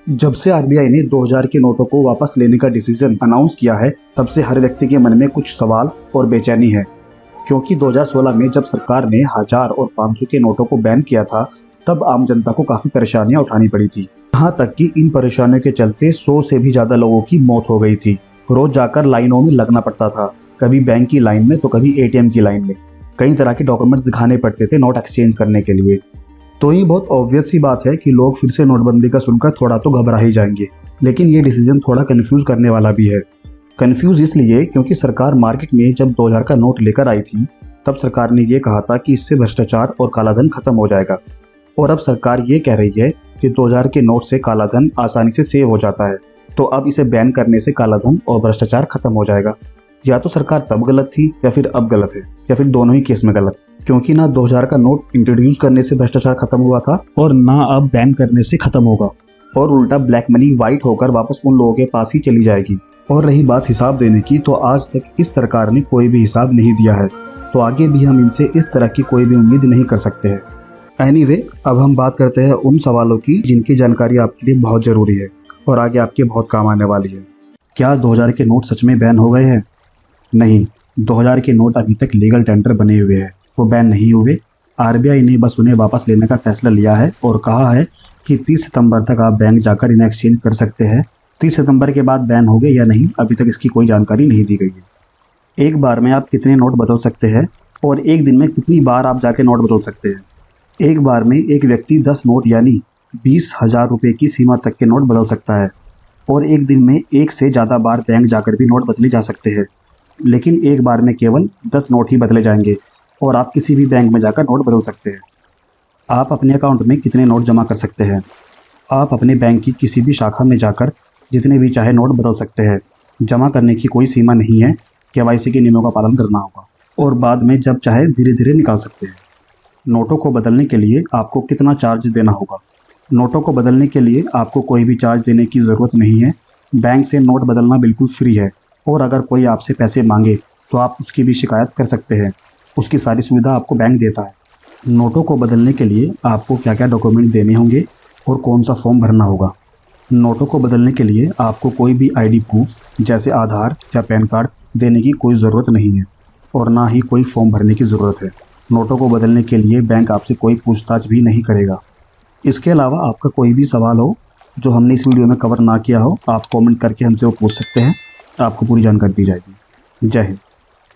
जब से आरबीआई ने 2000 के नोटों को वापस लेने का डिसीजन अनाउंस किया है, तब से हर व्यक्ति के मन में कुछ सवाल और बेचैनी है। क्योंकि 2016 में जब सरकार ने 1000 और 500 के नोटों को बैन किया था, तब आम जनता को काफी परेशानियां उठानी पड़ी थी। यहाँ तक कि इन परेशानियों के चलते 100 से भी ज्यादा लोगों की मौत हो गई थी। रोज जाकर लाइनों में लगना पड़ता था, कभी बैंक की लाइन में तो कभी एटीएम की लाइन में। कई तरह के डॉक्यूमेंट्स दिखाने पड़ते थे नोट एक्सचेंज करने के लिए। तो ये बहुत ऑब्वियस सी बात है कि लोग फिर से नोटबंदी का सुनकर थोड़ा तो घबरा ही जाएंगे। लेकिन ये डिसीजन थोड़ा कंफ्यूज करने वाला भी है। कंफ्यूज इसलिए क्योंकि सरकार मार्केट में जब 2000 का नोट लेकर आई थी, तब सरकार ने ये कहा था कि इससे भ्रष्टाचार और कालाधन खत्म हो जाएगा। और अब सरकार ये कह रही है कि 2000 के नोट से कालाधन आसानी से सेव हो जाता है, तो अब इसे बैन करने से कालाधन और भ्रष्टाचार खत्म हो जाएगा। या तो सरकार तब गलत थी या फिर अब गलत है, या फिर दोनों ही केस में गलत। क्योंकि ना 2000 का नोट इंट्रोड्यूस करने से भ्रष्टाचार खत्म हुआ था और ना अब बैन करने से खत्म होगा। और उल्टा ब्लैक मनी वाइट होकर वापस उन लोगों के पास ही चली जाएगी। और रही बात हिसाब देने की, तो आज तक इस सरकार ने कोई भी हिसाब नहीं दिया है, तो आगे भी हम इनसे इस तरह की कोई भी उम्मीद नहीं कर सकते हैं। एनीवे, अब हम बात करते हैं उन सवालों की जिनकी जानकारी आपके लिए बहुत ज़रूरी है और आगे आपके बहुत काम आने वाली है। क्या 2000 के नोट सच में बैन हो गए हैं? नहीं, 2000 के नोट अभी तक लीगल टेंडर बने हुए हैं, वो बैन नहीं हुए। आरबीआई ने बस उन्हें वापस लेने का फैसला लिया है और कहा है कि 30 सितंबर तक आप बैंक जाकर इन्हें एक्सचेंज कर सकते हैं। 30 सितंबर के बाद बैन हो गए या नहीं, अभी तक इसकी कोई जानकारी नहीं दी गई है। एक बार में आप कितने नोट बदल सकते हैं और एक दिन में कितनी बार आप जाके नोट बदल सकते हैं? एक बार में एक व्यक्ति 10 नोट यानी 20,000 रुपये की सीमा तक के नोट बदल सकता है और एक दिन में एक से ज़्यादा बार बैंक जाकर भी नोट बदले जा सकते हैं। लेकिन एक बार में केवल 10 नोट ही बदले जाएंगे और आप किसी भी बैंक में जाकर नोट बदल सकते हैं। आप अपने अकाउंट में कितने नोट जमा कर सकते हैं? आप अपने बैंक की किसी भी शाखा में जाकर जितने भी चाहे नोट बदल सकते हैं। जमा करने की कोई सीमा नहीं है, केवाईसी के नियमों का पालन करना होगा और बाद में जब चाहे धीरे धीरे निकाल सकते हैं। नोटों को बदलने के लिए आपको कितना चार्ज देना होगा? नोटों को बदलने के लिए आपको कोई भी चार्ज देने की ज़रूरत नहीं है। बैंक से नोट बदलना बिल्कुल फ्री है और अगर कोई आपसे पैसे मांगे तो आप उसकी भी शिकायत कर सकते हैं। उसकी सारी सुविधा आपको बैंक देता है। नोटों को बदलने के लिए आपको क्या क्या डॉक्यूमेंट देने होंगे और कौन सा फॉर्म भरना होगा? नोटों को बदलने के लिए आपको कोई भी आईडी प्रूफ जैसे आधार या पैन कार्ड देने की कोई ज़रूरत नहीं है और ना ही कोई फॉर्म भरने की ज़रूरत है। नोटों को बदलने के लिए बैंक आपसे कोई पूछताछ भी नहीं करेगा। इसके अलावा आपका कोई भी सवाल हो जो हमने इस वीडियो में कवर ना किया हो, आप कमेंट करके हमसे वो पूछ सकते हैं। आपको पूरी जानकारी दी जाएगी। जय हिंद।